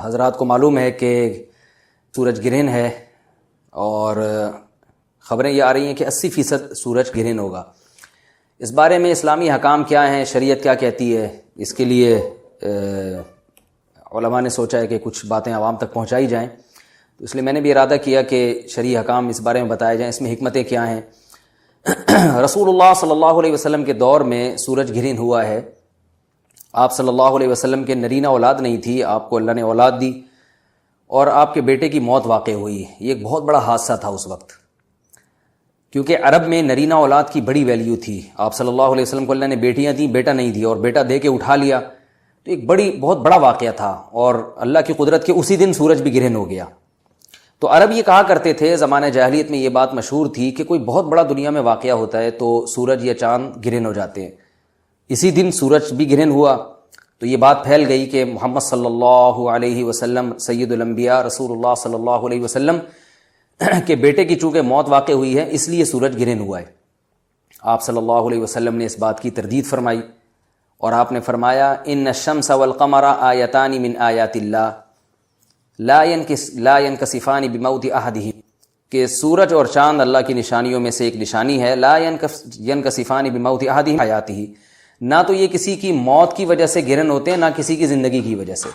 حضرات کو معلوم ہے کہ سورج گرہن ہے اور خبریں یہ آ رہی ہیں کہ 80% سورج گرہن ہوگا۔ اس بارے میں اسلامی حکام کیا ہیں، شریعت کیا کہتی ہے، اس کے لیے علماء نے سوچا ہے کہ کچھ باتیں عوام تک پہنچائی جائیں، تو اس لیے میں نے بھی ارادہ کیا کہ شرعی حکام اس بارے میں بتائے جائیں، اس میں حکمتیں کیا ہیں۔ رسول اللہ صلی اللہ علیہ وسلم کے دور میں سورج گرہن ہوا ہے۔ آپ صلی اللہ علیہ وسلم کے نرینہ اولاد نہیں تھی، آپ کو اللہ نے اولاد دی اور آپ کے بیٹے کی موت واقع ہوئی۔ یہ ایک بہت بڑا حادثہ تھا اس وقت، کیونکہ عرب میں نرینہ اولاد کی بڑی ویلیو تھی۔ آپ صلی اللہ علیہ وسلم کو اللہ نے بیٹیاں دیں، بیٹا نہیں دی، اور بیٹا دے کے اٹھا لیا، تو ایک بہت بڑا واقعہ تھا، اور اللہ کی قدرت کے اسی دن سورج بھی گرہن ہو گیا۔ تو عرب یہ کہا کرتے تھے، زمانہ جاہلیت میں یہ بات مشہور تھی کہ کوئی بہت بڑا دنیا میں واقعہ ہوتا ہے تو سورج یا چاند گرہن ہو جاتے ہیں۔ اسی دن سورج بھی گرہن ہوا، تو یہ بات پھیل گئی کہ محمد صلی اللہ علیہ وسلم سید الانبیاء رسول اللہ صلی اللہ علیہ وسلم کے بیٹے کی چونکہ موت واقع ہوئی ہے، اس لیے سورج گرہن ہوا ہے۔ آپ صلی اللہ علیہ وسلم نے اس بات کی تردید فرمائی، اور آپ نے فرمایا ان الشمس والقمر آیتان من آیات اللہ لا ينکسفان بموت احدہم، کہ سورج اور چاند اللہ کی نشانیوں میں سے ایک نشانی ہے، لا ينکسفان بموت احدہم حیاتہ، نہ تو یہ کسی کی موت کی وجہ سے گرہن ہوتے ہیں، نہ کسی کی زندگی کی وجہ سے،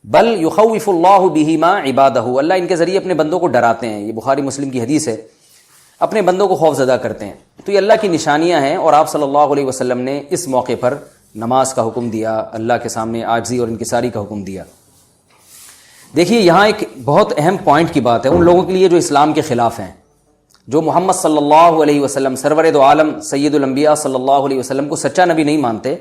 بل یخوف اللہ بہما عبادہ، اللہ ان کے ذریعے اپنے بندوں کو ڈراتے ہیں۔ یہ بخاری مسلم کی حدیث ہے، اپنے بندوں کو خوف زدہ کرتے ہیں۔ تو یہ اللہ کی نشانیاں ہیں، اور آپ صلی اللہ علیہ وسلم نے اس موقع پر نماز کا حکم دیا، اللہ کے سامنے عاجزی اور انکساری کا حکم دیا۔ دیکھیے یہاں ایک بہت اہم پوائنٹ کی بات ہے ان لوگوں کے لیے جو اسلام کے خلاف ہیں، جو محمد صلی اللہ علیہ وسلم سرور دو عالم سید الانبیاء صلی اللہ علیہ وسلم کو سچا نبی نہیں مانتے،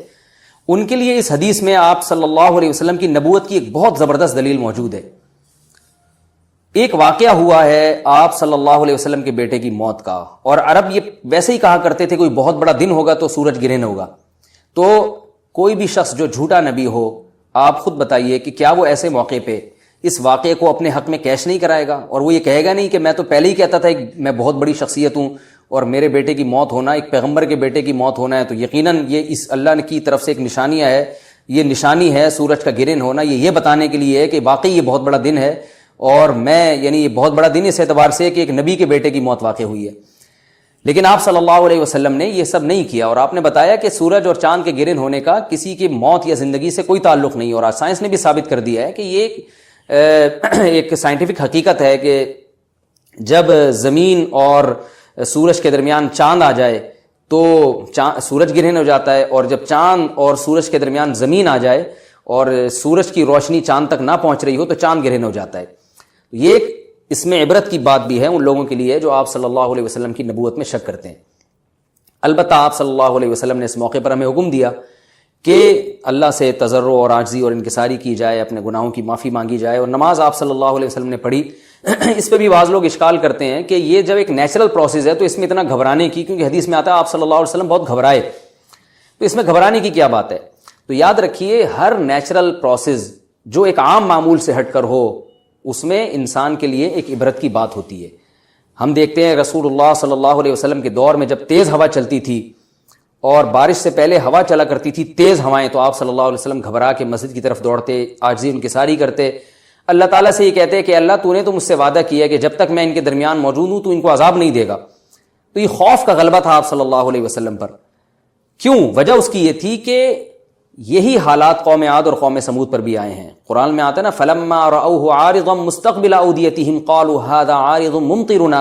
ان کے لیے اس حدیث میں آپ صلی اللہ علیہ وسلم کی نبوت کی ایک بہت زبردست دلیل موجود ہے۔ ایک واقعہ ہوا ہے آپ صلی اللہ علیہ وسلم کے بیٹے کی موت کا، اور عرب یہ ویسے ہی کہا کرتے تھے کوئی بہت بڑا دن ہوگا تو سورج گرہن ہوگا۔ تو کوئی بھی شخص جو جھوٹا نبی ہو، آپ خود بتائیے کہ کیا وہ ایسے موقع پہ اس واقعے کو اپنے حق میں کیش نہیں کرائے گا، اور وہ یہ کہے گا نہیں کہ میں تو پہلے ہی کہتا تھا میں بہت بڑی شخصیت ہوں، اور میرے بیٹے کی موت ہونا، ایک پیغمبر کے بیٹے کی موت ہونا ہے تو یقیناً یہ اس اللہ کی طرف سے ایک نشانیاں ہے، یہ نشانی ہے سورج کا گرہن ہونا، یہ بتانے کے لیے ہے کہ واقعی یہ بہت بڑا دن ہے، اور میں یعنی یہ بہت بڑا دن اس اعتبار سے کہ ایک نبی کے بیٹے کی موت واقع ہوئی ہے۔ لیکن آپ صلی اللہ علیہ وسلم نے یہ سب نہیں کیا، اور آپ نے بتایا کہ سورج اور چاند کے گرہن ہونے کا کسی کی موت یا زندگی سے کوئی تعلق نہیں، اور آج سائنس نے بھی ثابت کر دیا ہے کہ یہ ایک سائنٹیفک حقیقت ہے کہ جب زمین اور سورج کے درمیان چاند آ جائے تو سورج گرہن ہو جاتا ہے، اور جب چاند اور سورج کے درمیان زمین آ جائے اور سورج کی روشنی چاند تک نہ پہنچ رہی ہو تو چاند گرہن ہو جاتا ہے۔ یہ اس میں عبرت کی بات بھی ہے ان لوگوں کے لیے جو آپ صلی اللہ علیہ وسلم کی نبوت میں شک کرتے ہیں۔ البتہ آپ صلی اللہ علیہ وسلم نے اس موقع پر ہمیں حکم دیا کہ اللہ سے تضرع اور عاجزی اور انکساری کی جائے، اپنے گناہوں کی معافی مانگی جائے، اور نماز آپ صلی اللہ علیہ وسلم نے پڑھی۔ اس پہ بھی بعض لوگ اشکال کرتے ہیں کہ یہ جب ایک نیچرل پروسیس ہے تو اس میں اتنا گھبرانے کی، کیونکہ حدیث میں آتا ہے آپ صلی اللہ علیہ وسلم بہت گھبرائے، تو اس میں گھبرانے کی کیا بات ہے؟ تو یاد رکھیے ہر نیچرل پروسیس جو ایک عام معمول سے ہٹ کر ہو، اس میں انسان کے لیے ایک عبرت کی بات ہوتی ہے۔ ہم دیکھتے ہیں رسول اللہ صلی اللہ علیہ وسلم کے دور میں جب تیز ہوا چلتی تھی اور بارش سے پہلے ہوا چلا کرتی تھی تیز ہوائیں، تو آپ صلی اللہ علیہ وسلم گھبرا کے مسجد کی طرف دوڑتے، عاجزی انکساری کرتے، اللہ تعالیٰ سے یہ کہتے کہ اللہ تو نے تو مجھ سے وعدہ کیا ہے کہ جب تک میں ان کے درمیان موجود ہوں تو ان کو عذاب نہیں دے گا۔ تو یہ خوف کا غلبہ تھا آپ صلی اللہ علیہ وسلم پر۔ کیوں؟ وجہ اس کی یہ تھی کہ یہی حالات قوم عاد اور قوم سمود پر بھی آئے ہیں۔ قرآن میں آتا ہے نا فلما رأوه عارضا مستقبل اودیتهم قالوا هذا عارض ممطرنا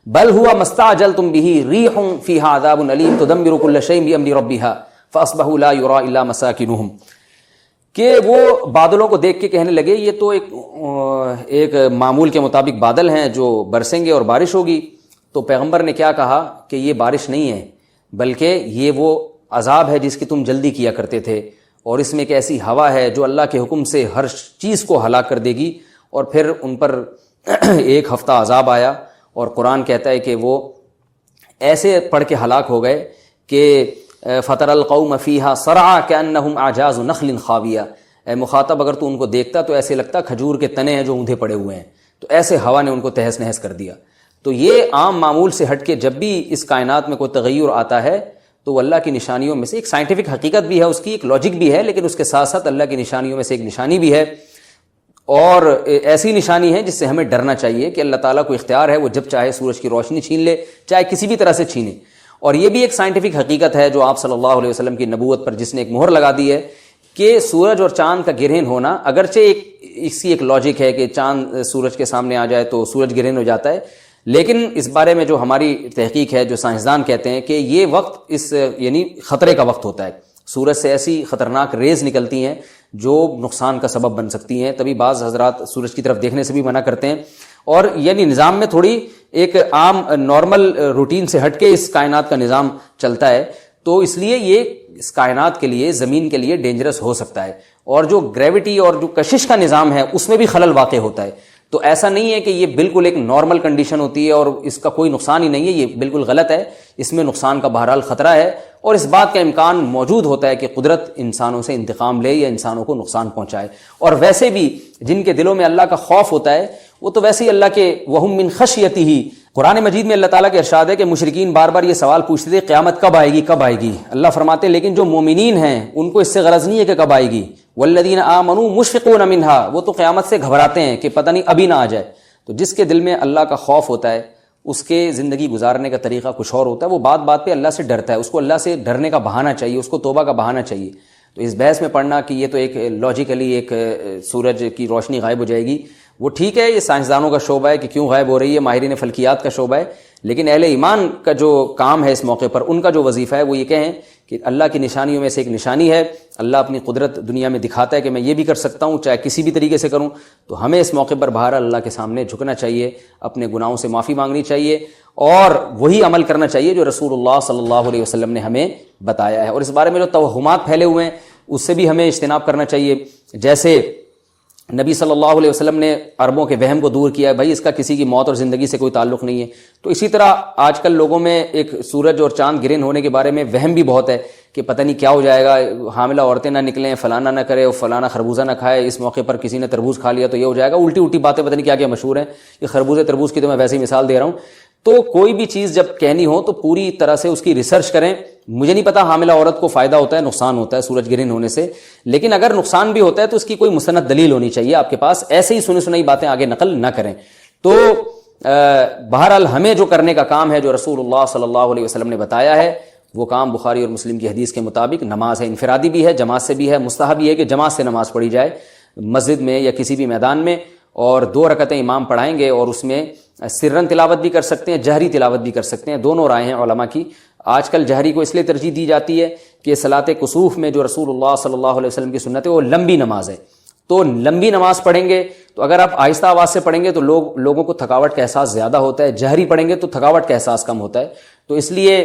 بل هو ما استعجلتم به ريح فيها عذاب أليم تدمر كل شيء بأمر ربها فأصبحوا لا يرى إلا مساكنهم، کہ وہ بادلوں کو دیکھ کے کہنے لگے یہ تو ایک معمول کے مطابق بادل ہیں جو برسیں گے اور بارش ہوگی۔ تو پیغمبر نے کیا کہا کہ یہ بارش نہیں ہے بلکہ یہ وہ عذاب ہے جس کی تم جلدی کیا کرتے تھے، اور اس میں ایک ایسی ہوا ہے جو اللہ کے حکم سے ہر چیز کو ہلاک کر دے گی۔ اور پھر ان پر ایک ہفتہ عذاب آیا، اور قرآن کہتا ہے کہ وہ ایسے پڑھ کے ہلاک ہو گئے کہ فَتَرَى الْقَوْمَ فِيهَا صَرْعَىٰ كَأَنَّهُمْ أَعْجَازُ نَخْلٍ خَاوِيَةٍ، اے مخاطب اگر تو ان کو دیکھتا تو ایسے لگتا کھجور کے تنے ہیں جو اوندھے پڑے ہوئے ہیں۔ تو ایسے ہوا نے ان کو تہس نہس کر دیا۔ تو یہ عام معمول سے ہٹ کے جب بھی اس کائنات میں کوئی تغیر آتا ہے تو وہ اللہ کی نشانیوں میں سے ایک سائنٹیفک حقیقت بھی ہے، اس کی ایک لاجک بھی ہے، لیکن اس کے ساتھ ساتھ اللہ کی نشانیوں میں سے ایک نشانی بھی ہے۔ اور ایسی نشانی ہے جس سے ہمیں ڈرنا چاہیے کہ اللہ تعالیٰ کو اختیار ہے، وہ جب چاہے سورج کی روشنی چھین لے، چاہے کسی بھی طرح سے چھینے۔ اور یہ بھی ایک سائنٹیفک حقیقت ہے جو آپ صلی اللہ علیہ وسلم کی نبوت پر جس نے ایک مہر لگا دی ہے کہ سورج اور چاند کا گرہن ہونا، اگرچہ ایک لاجک ہے کہ چاند سورج کے سامنے آ جائے تو سورج گرہن ہو جاتا ہے، لیکن اس بارے میں جو ہماری تحقیق ہے، جو سائنسدان کہتے ہیں کہ یہ وقت یعنی خطرے کا وقت ہوتا ہے، سورج سے ایسی خطرناک ریز نکلتی ہیں جو نقصان کا سبب بن سکتی ہیں، تبھی بعض حضرات سورج کی طرف دیکھنے سے بھی منع کرتے ہیں۔ اور یعنی نظام میں تھوڑی ایک عام نارمل روٹین سے ہٹ کے اس کائنات کا نظام چلتا ہے، تو اس لیے یہ اس کائنات کے لیے، زمین کے لیے ڈینجرس ہو سکتا ہے، اور جو گریوٹی اور جو کشش کا نظام ہے اس میں بھی خلل واقع ہوتا ہے۔ تو ایسا نہیں ہے کہ یہ بالکل ایک نارمل کنڈیشن ہوتی ہے اور اس کا کوئی نقصان ہی نہیں ہے، یہ بالکل غلط ہے، اس میں نقصان کا بہرحال خطرہ ہے، اور اس بات کا امکان موجود ہوتا ہے کہ قدرت انسانوں سے انتقام لے یا انسانوں کو نقصان پہنچائے۔ اور ویسے بھی جن کے دلوں میں اللہ کا خوف ہوتا ہے وہ تو ویسے ہی اللہ کے وہم من خشیتہ ہی، قرآن مجید میں اللہ تعالیٰ کے ارشاد ہے کہ مشرکین بار بار یہ سوال پوچھتے تھے قیامت کب آئے گی کب آئے گی، اللہ فرماتے ہیں لیکن جو مومنین ہیں ان کو اس سے غرض نہیں ہے کہ کب آئے گی، والذین آمنوا مشفقون منہا، وہ تو قیامت سے گھبراتے ہیں کہ پتہ نہیں ابھی نہ آ جائے۔ تو جس کے دل میں اللہ کا خوف ہوتا ہے اس کے زندگی گزارنے کا طریقہ کچھ اور ہوتا ہے، وہ بات بات پہ اللہ سے ڈرتا ہے، اس کو اللہ سے ڈرنے کا بہانہ چاہیے، اس کو توبہ کا بہانہ چاہیے۔ تو اس بحث میں پڑھنا کہ یہ تو ایک لاجیکلی ایک سورج کی روشنی غائب ہو جائے گی، وہ ٹھیک ہے، یہ سائنسدانوں کا شعبہ ہے کہ کیوں غائب ہو رہی ہے، ماہرین فلکیات کا شعبہ ہے، لیکن اہل ایمان کا جو کام ہے اس موقع پر، ان کا جو وظیفہ ہے وہ یہ کہیں کہ اللہ کی نشانیوں میں سے ایک نشانی ہے، اللہ اپنی قدرت دنیا میں دکھاتا ہے کہ میں یہ بھی کر سکتا ہوں چاہے کسی بھی طریقے سے کروں، تو ہمیں اس موقع پر بہرحال اللہ کے سامنے جھکنا چاہیے، اپنے گناہوں سے معافی مانگنی چاہیے، اور وہی عمل کرنا چاہیے جو رسول اللہ صلی اللہ علیہ وسلم نے ہمیں بتایا ہے۔ اور اس بارے میں جو توہمات پھیلے ہوئے ہیں اس سے بھی ہمیں اجتناب کرنا چاہیے، جیسے نبی صلی اللہ علیہ وسلم نے عربوں کے وہم کو دور کیا ہے، بھائی اس کا کسی کی موت اور زندگی سے کوئی تعلق نہیں ہے، تو اسی طرح آج کل لوگوں میں ایک سورج اور چاند گرہن ہونے کے بارے میں وہم بھی بہت ہے کہ پتہ نہیں کیا ہو جائے گا، حاملہ عورتیں نہ نکلیں، فلانا نہ کرے، فلانا خربوزہ نہ کھائے، اس موقع پر کسی نے تربوز کھا لیا تو یہ ہو جائے گا، الٹی الٹی باتیں پتہ نہیں کیا کیا مشہور ہیں، یہ خربوزے تربوز کی تو میں ویسے ہی مثال دے رہا ہوں۔ تو کوئی بھی چیز جب کہنی ہو تو پوری طرح سے اس کی ریسرچ کریں۔ مجھے نہیں پتا حاملہ عورت کو فائدہ ہوتا ہے نقصان ہوتا ہے سورج گرہن ہونے سے، لیکن اگر نقصان بھی ہوتا ہے تو اس کی کوئی مستند دلیل ہونی چاہیے آپ کے پاس، ایسے ہی سنی سنائی باتیں آگے نقل نہ کریں۔ تو بہرحال ہمیں جو کرنے کا کام ہے جو رسول اللہ صلی اللہ علیہ وسلم نے بتایا ہے وہ کام بخاری اور مسلم کی حدیث کے مطابق نماز ہے، انفرادی بھی ہے، جماعت سے بھی ہے، مستحب یہ ہے کہ جماعت سے نماز پڑھی جائے مسجد میں یا کسی بھی میدان میں، اور 2 رکعتیں امام پڑھائیں گے، اور اس میں سرن تلاوت بھی کر سکتے ہیں، جہری تلاوت بھی کر سکتے ہیں، دونوں رائے ہیں علماء کی۔ آج کل جہری کو اس لیے ترجیح دی جاتی ہے کہ صلاۃ کسوف میں جو رسول اللہ صلی اللہ علیہ وسلم کی سنت ہے وہ لمبی نماز ہے، تو لمبی نماز پڑھیں گے تو اگر آپ آہستہ آواز سے پڑھیں گے تو لوگوں کو تھکاوٹ کا احساس زیادہ ہوتا ہے، جہری پڑھیں گے تو تھکاوٹ کا احساس کم ہوتا ہے، تو اس لیے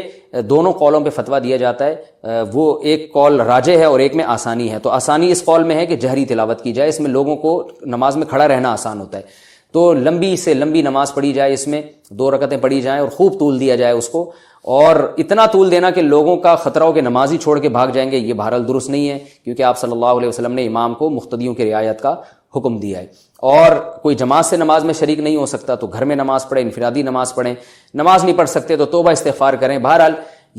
دونوں قولوں پہ فتویٰ دیا جاتا ہے۔ وہ ایک قول راجح ہے اور ایک میں آسانی ہے، تو آسانی اس قول میں ہے کہ جہری تلاوت کی جائے، اس میں لوگوں کو نماز میں کھڑا رہنا آسان ہوتا ہے، تو لمبی سے لمبی نماز پڑھی جائے، اس میں 2 رکعتیں پڑھی جائیں اور خوب طول دیا جائے اس کو، اور اتنا طول دینا کہ لوگوں کا خطرہ ہو کہ نماز ہی چھوڑ کے بھاگ جائیں گے، یہ بہرحال درست نہیں ہے، کیونکہ آپ صلی اللہ علیہ وسلم نے امام کو مقتدیوں کی رعایت کا حکم دیا ہے۔ اور کوئی جماعت سے نماز میں شریک نہیں ہو سکتا تو گھر میں نماز پڑھیں، انفرادی نماز پڑھیں، نماز نہیں پڑھ سکتے تو توبہ استغفار کریں۔ بہرحال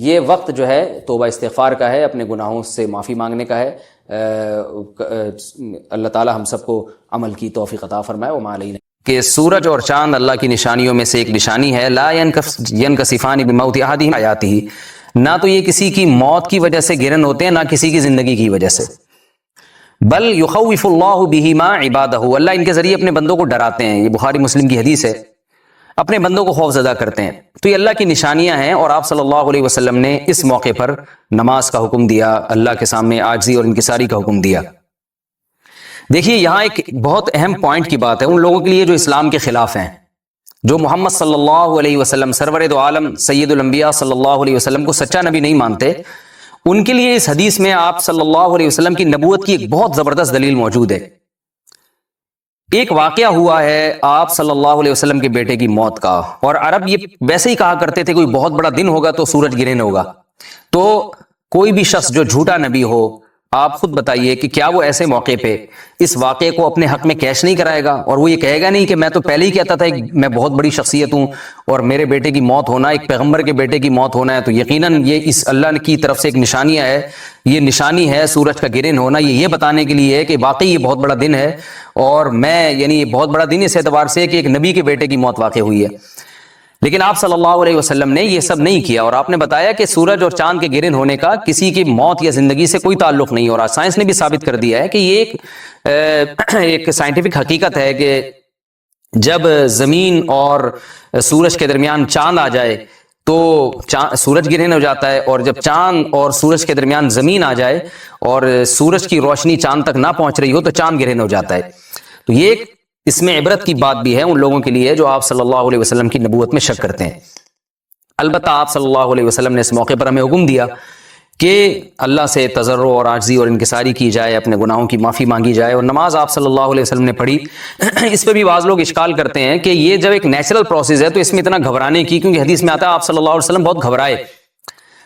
یہ وقت جو ہے توبہ استغفار کا ہے، اپنے گناہوں سے معافی مانگنے کا ہے۔ اللہ تعالی ہم سب کو عمل کی توفیق عطا فرمائے۔ وما علینا کہ سورج اور چاند اللہ کی نشانیوں میں سے ایک نشانی ہے، لا ینکسفان بموت احدہم حیاتہ، نہ تو یہ کسی کی موت کی وجہ سے گرہن ہوتے ہیں نہ کسی کی زندگی کی وجہ سے، بل یخوف اللہ بہما عبادہ، اللہ ان کے ذریعے اپنے بندوں کو ڈراتے ہیں، یہ بخاری مسلم کی حدیث ہے، اپنے بندوں کو خوف زدہ کرتے ہیں۔ تو یہ اللہ کی نشانیاں ہیں، اور آپ صلی اللہ علیہ وسلم نے اس موقع پر نماز کا حکم دیا، اللہ کے سامنے عاجزی اور انکساری کا حکم دیا۔ دیکھیے یہاں ایک بہت اہم پوائنٹ کی بات ہے ان لوگوں کے لیے جو اسلام کے خلاف ہیں، جو محمد صلی اللہ علیہ وسلم سرور دو عالم سید الانبیاء صلی اللہ علیہ وسلم کو سچا نبی نہیں مانتے، ان کے لیے اس حدیث میں آپ صلی اللہ علیہ وسلم کی نبوت کی ایک بہت زبردست دلیل موجود ہے۔ ایک واقعہ ہوا ہے آپ صلی اللہ علیہ وسلم کے بیٹے کی موت کا، اور عرب یہ ویسے ہی کہا کرتے تھے کوئی بہت بڑا دن ہوگا تو سورج گرہن ہوگا، تو کوئی بھی شخص جو جھوٹا نبی ہو آپ خود بتائیے کہ کیا وہ ایسے موقع پہ اس واقعے کو اپنے حق میں کیش نہیں کرائے گا، اور وہ یہ کہے گا نہیں کہ میں تو پہلے ہی کہتا تھا میں بہت بڑی شخصیت ہوں اور میرے بیٹے کی موت ہونا، ایک پیغمبر کے بیٹے کی موت ہونا ہے تو یقیناً یہ اس اللہ کی طرف سے ایک نشانیاں ہے، یہ نشانی ہے سورج کا گرہن ہونا، یہ بتانے کے لیے ہے کہ واقعی یہ بہت بڑا دن ہے، اور میں یعنی یہ بہت بڑا دن اس اعتبار سے کہ ایک نبی کے بیٹے کی موت واقع ہوئی ہے۔ لیکن آپ صلی اللہ علیہ وسلم نے یہ سب نہیں کیا، اور آپ نے بتایا کہ سورج اور چاند کے گرہن ہونے کا کسی کی موت یا زندگی سے کوئی تعلق نہیں، اور سائنس نے بھی ثابت کر دیا ہے کہ یہ ایک سائنٹیفک حقیقت ہے کہ جب زمین اور سورج کے درمیان چاند آ جائے تو سورج گرہن ہو جاتا ہے، اور جب چاند اور سورج کے درمیان زمین آ جائے اور سورج کی روشنی چاند تک نہ پہنچ رہی ہو تو چاند گرہن ہو جاتا ہے۔ تو یہ اس میں عبرت کی بات بھی ہے ان لوگوں کے لیے جو آپ صلی اللہ علیہ وسلم کی نبوت میں شک کرتے ہیں۔ البتہ آپ صلی اللہ علیہ وسلم نے اس موقع پر ہمیں حکم دیا کہ اللہ سے تضرع اور عاجزی اور انکساری کی جائے، اپنے گناہوں کی معافی مانگی جائے، اور نماز آپ صلی اللہ علیہ وسلم نے پڑھی۔ اس پہ بھی بعض لوگ اشکال کرتے ہیں کہ یہ جب ایک نیچرل پروسیس ہے تو اس میں اتنا گھبرانے کی، کیونکہ حدیث میں آتا ہے آپ صلی اللہ علیہ وسلم بہت گھبرائے،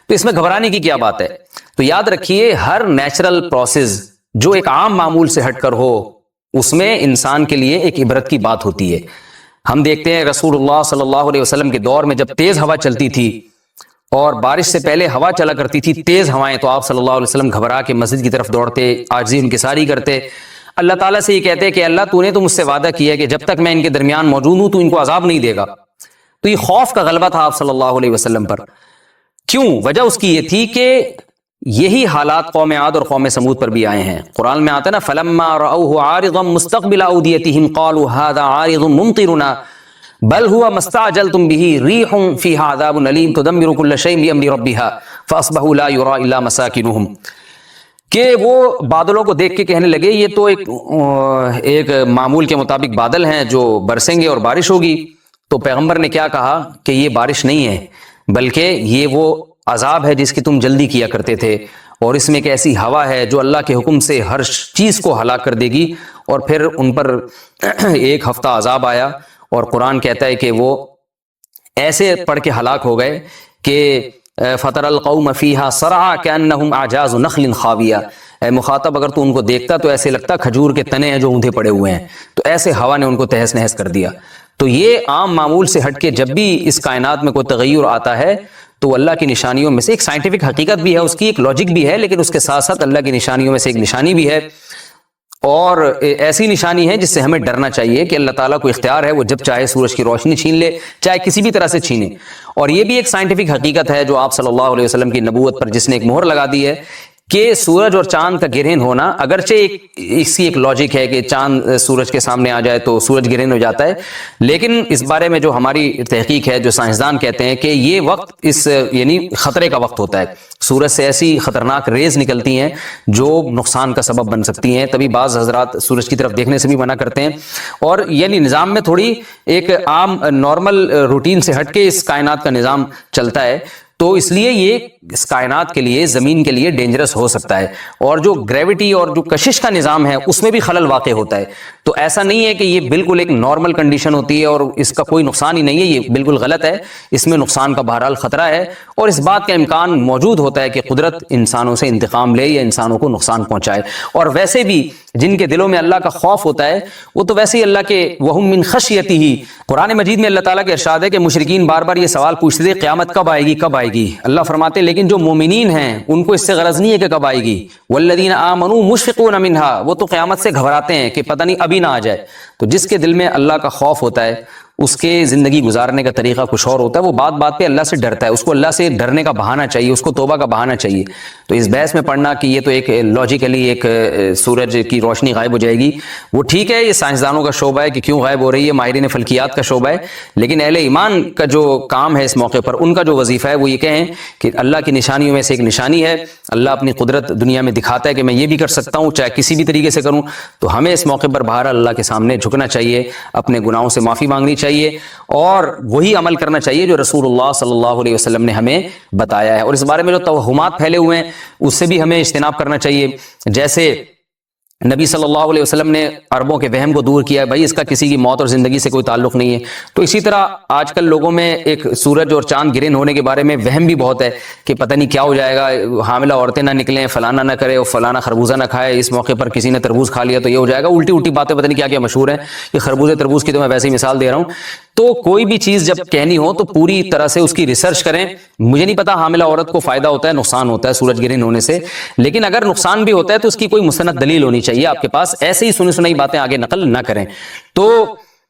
تو اس میں گھبرانے کی کیا بات ہے؟ تو یاد رکھیے ہر نیچرل پروسیس جو ایک عام معمول سے ہٹ کر ہو اس میں انسان کے لیے ایک عبرت کی بات ہوتی ہے۔ ہم دیکھتے ہیں رسول اللہ صلی اللہ علیہ وسلم کے دور میں جب تیز ہوا چلتی تھی اور بارش سے پہلے ہوا چلا کرتی تھی تیز ہوائیں، تو آپ صلی اللہ علیہ وسلم گھبرا کے مسجد کی طرف دوڑتے، عاجزی انکساری کرتے، اللہ تعالیٰ سے یہ کہتے کہ اللہ تو نے تو مجھ سے وعدہ کیا ہے کہ جب تک میں ان کے درمیان موجود ہوں تو ان کو عذاب نہیں دے گا۔ تو یہ خوف کا غلبہ تھا آپ صلی اللہ علیہ وسلم پر۔ کیوں؟ وجہ اس کی یہ تھی کہ یہی حالات قوم عاد اور قوم سمود پر بھی آئے ہیں۔ قرآن میں آتا ہے نا فَلَمَّا رَأَوْهُ عَارِضًا مُسْتَقْبِلَ أَوْدِيَتِهِمْ قَالُوا هَذَا عَارِضٌ مُمْطِرُنَا بَلْ هُوَ مَا اسْتَعْجَلْتُمْ بِهِ رِيحٌ فِيهَا عَذَابٌ أَلِيمٌ تُدَمِّرُ كُلَّ شَيْءٍ بِأَمْرِ رَبِّهَا فَأَصْبَحُوا لَا يُرَىٰ إِلَّا مَسَاكِنُهُمْ، کہ وہ بادلوں کو دیکھ کے کہنے لگے یہ تو ایک معمول کے مطابق بادل ہیں جو برسیں گے اور بارش ہوگی۔ تو پیغمبر نے کیا کہا کہ یہ بارش نہیں ہے بلکہ یہ وہ عذاب ہے جس کی تم جلدی کیا کرتے تھے، اور اس میں ایک ایسی ہوا ہے جو اللہ کے حکم سے ہر چیز کو ہلاک کر دے گی۔ اور پھر ان پر ایک ہفتہ عذاب آیا، اور قرآن کہتا ہے کہ وہ ایسے پڑھ کے ہلاک ہو گئے کہ فَتَرَى الْقَوْمَ فِيهَا صَرْعَىٰ كَأَنَّهُمْ أَعْجَازُ نَخْلٍ خَاوِيَةٍ، اے مخاطب اگر تو ان کو دیکھتا تو ایسے لگتا کھجور کے تنے ہیں جو اوندھے پڑے ہوئے ہیں، تو ایسے ہوا نے ان کو تہس نہس کر دیا۔ تو یہ عام معمول سے ہٹ کے جب بھی اس کائنات میں کوئی تغیر آتا ہے تو اللہ کی نشانیوں میں سے ایک سائنٹیفک حقیقت بھی ہے، اس کی ایک لاجک بھی ہے، لیکن اس کے ساتھ ساتھ اللہ کی نشانیوں میں سے ایک نشانی بھی ہے، اور ایسی نشانی ہے جس سے ہمیں ڈرنا چاہیے کہ اللہ تعالیٰ کو اختیار ہے وہ جب چاہے سورج کی روشنی چھین لے، چاہے کسی بھی طرح سے چھینے۔ اور یہ بھی ایک سائنٹیفک حقیقت ہے جو آپ صلی اللہ علیہ وسلم کی نبوت پر جس نے ایک مہر لگا دی ہے کہ سورج اور چاند کا گرہن ہونا، اگرچہ اس کی ایک لاجک ہے کہ چاند سورج کے سامنے آ جائے تو سورج گرہن ہو جاتا ہے، لیکن اس بارے میں جو ہماری تحقیق ہے، جو سائنسدان کہتے ہیں کہ یہ وقت اس یعنی خطرے کا وقت ہوتا ہے، سورج سے ایسی خطرناک ریز نکلتی ہیں جو نقصان کا سبب بن سکتی ہیں، تبھی بعض حضرات سورج کی طرف دیکھنے سے بھی منع کرتے ہیں۔ اور یعنی نظام میں تھوڑی ایک عام نارمل روٹین سے ہٹ کے اس کائنات کا نظام چلتا ہے، تو اس لیے یہ اس کائنات کے لیے، زمین کے لیے ڈینجرس ہو سکتا ہے، اور جو گریوٹی اور جو کشش کا نظام ہے اس میں بھی خلل واقع ہوتا ہے۔ تو ایسا نہیں ہے کہ یہ بالکل ایک نارمل کنڈیشن ہوتی ہے اور اس کا کوئی نقصان ہی نہیں ہے، یہ بالکل غلط ہے، اس میں نقصان کا بہرحال خطرہ ہے، اور اس بات کا امکان موجود ہوتا ہے کہ قدرت انسانوں سے انتقام لے یا انسانوں کو نقصان پہنچائے۔ اور ویسے بھی جن کے دلوں میں اللہ کا خوف ہوتا ہے وہ تو ویسے ہی اللہ کے وَهُم مِّن خَشْيَتِهِ، قرآن مجید میں اللہ تعالیٰ کے ارشاد ہے کہ مشرکین بار بار یہ سوال پوچھتے تھے قیامت کب آئے گی کب آئے گی، اللہ فرماتے لیکن جو مومنین ہیں ان کو اس سے غرض نہیں ہے کہ کب آئے گی، وَالَّذِينَ آمَنُوا مُشْفِقُونَ مِنْهَا، وہ تو قیامت سے گھبراتے ہیں کہ پتہ نہیں ابھی نہ آ جائے۔ تو جس کے دل میں اللہ کا خوف ہوتا ہے اس کے زندگی گزارنے کا طریقہ کچھ اور ہوتا ہے، وہ بات بات پہ اللہ سے ڈرتا ہے، اس کو اللہ سے ڈرنے کا بہانہ چاہیے، اس کو توبہ کا بہانہ چاہیے۔ تو اس بحث میں پڑھنا کہ یہ تو ایک لاجیکلی ایک سورج کی روشنی غائب ہو جائے گی، وہ ٹھیک ہے، یہ سائنسدانوں کا شعبہ ہے کہ کیوں غائب ہو رہی ہے، ماہرین فلکیات کا شعبہ ہے، لیکن اہل ایمان کا جو کام ہے اس موقع پر، ان کا جو وظیفہ ہے وہ یہ کہیں کہ اللہ کی نشانیوں میں سے ایک نشانی ہے، اللہ اپنی قدرت دنیا میں دکھاتا ہے کہ میں یہ بھی کر سکتا ہوں چاہے کسی بھی طریقے سے کروں، تو ہمیں اس موقع پر بہرحال اللہ کے سامنے جھکنا چاہیے، اپنے گناہوں سے معافی مانگنی چاہیے، اور وہی عمل کرنا چاہیے جو رسول اللہ صلی اللہ علیہ وسلم نے ہمیں بتایا ہے۔ اور اس بارے میں جو توہمات پھیلے ہوئے ہیں اس سے بھی ہمیں اجتناب کرنا چاہیے، جیسے نبی صلی اللہ علیہ وسلم نے عربوں کے وہم کو دور کیا ہے، بھائی اس کا کسی کی موت اور زندگی سے کوئی تعلق نہیں ہے۔ تو اسی طرح آج کل لوگوں میں ایک سورج اور چاند گرہن ہونے کے بارے میں وہم بھی بہت ہے کہ پتہ نہیں کیا ہو جائے گا، حاملہ عورتیں نہ نکلیں، فلانا نہ کرے، اور فلانا خربوزہ نہ کھائے، اس موقع پر کسی نے تربوز کھا لیا تو یہ ہو جائے گا، الٹی الٹی باتیں پتہ نہیں کیا کیا مشہور ہیں۔ یہ خربوزے تربوز کی تو میں ویسے ہی مثال دے رہا ہوں۔ تو کوئی بھی چیز جب کہنی ہو تو پوری طرح سے اس کی ریسرچ کریں۔ مجھے نہیں پتا حاملہ عورت کو فائدہ ہوتا ہے نقصان ہوتا ہے سورج گرہن ہونے سے، لیکن اگر نقصان بھی ہوتا ہے تو اس کی کوئی مستند دلیل ہونی چاہیے آپ کے پاس، ایسے ہی سنی سنائی باتیں آگے نقل نہ کریں۔ تو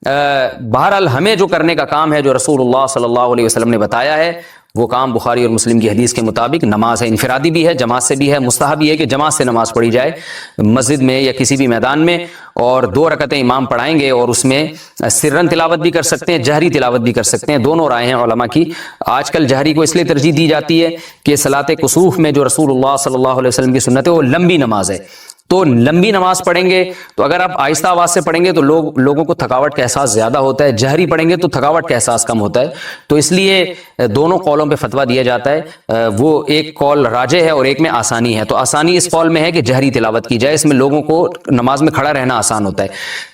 بہرحال ہمیں جو کرنے کا کام ہے، جو رسول اللہ صلی اللہ علیہ وسلم نے بتایا ہے، وہ کام بخاری اور مسلم کی حدیث کے مطابق نماز ہے، انفرادی بھی ہے، جماعت سے بھی ہے، مستحب یہ ہے کہ جماعت سے نماز پڑھی جائے مسجد میں یا کسی بھی میدان میں، اور 2 رکعتیں امام پڑھائیں گے، اور اس میں سرن تلاوت بھی کر سکتے ہیں، جہری تلاوت بھی کر سکتے ہیں، دونوں رائے ہیں علماء کی۔ آج کل جہری کو اس لیے ترجیح دی جاتی ہے کہ صلاۃ کسوف میں جو رسول اللہ صلی اللہ علیہ وسلم کی سنت ہے وہ لمبی نماز ہے، تو لمبی نماز پڑھیں گے تو اگر آپ آہستہ آواز سے پڑھیں گے تو لوگوں کو تھکاوٹ کا احساس زیادہ ہوتا ہے، جہری پڑھیں گے تو تھکاوٹ کا احساس کم ہوتا ہے، تو اس لیے دونوں قولوں پہ فتویٰ دیا جاتا ہے۔ وہ ایک قول راجح ہے اور ایک میں آسانی ہے، تو آسانی اس قول میں ہے کہ جہری تلاوت کی جائے، اس میں لوگوں کو نماز میں کھڑا رہنا آسان ہوتا ہے،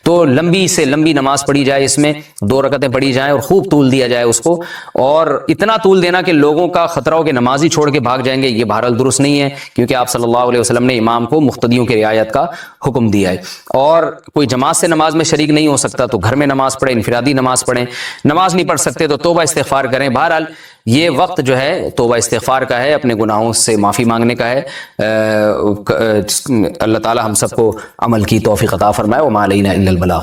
تو لمبی سے لمبی نماز پڑھی جائے، اس میں 2 رکعتیں پڑھی جائیں اور خوب طول دیا جائے اس کو، اور اتنا طول دینا کہ لوگوں کا خطرہ ہو کہ نماز ہی چھوڑ کے بھاگ جائیں گے، یہ بہرحال درست نہیں ہے، کیونکہ آپ صلی اللہ علیہ وسلم نے امام کو مقتدیوں کی رعایت کا حکم دیا ہے۔ اور کوئی جماعت سے نماز میں شریک نہیں ہو سکتا تو گھر میں نماز پڑھیں، انفرادی نماز پڑھیں، نماز نہیں پڑھ سکتے تو توبہ استغفار کریں۔ بہرحال یہ وقت جو ہے توبہ استغفار کا ہے، اپنے گناہوں سے معافی مانگنے کا ہے۔ اللہ تعالی ہم سب کو عمل کی توفیق عطا فرمائے، وما علینا الا البلاغ۔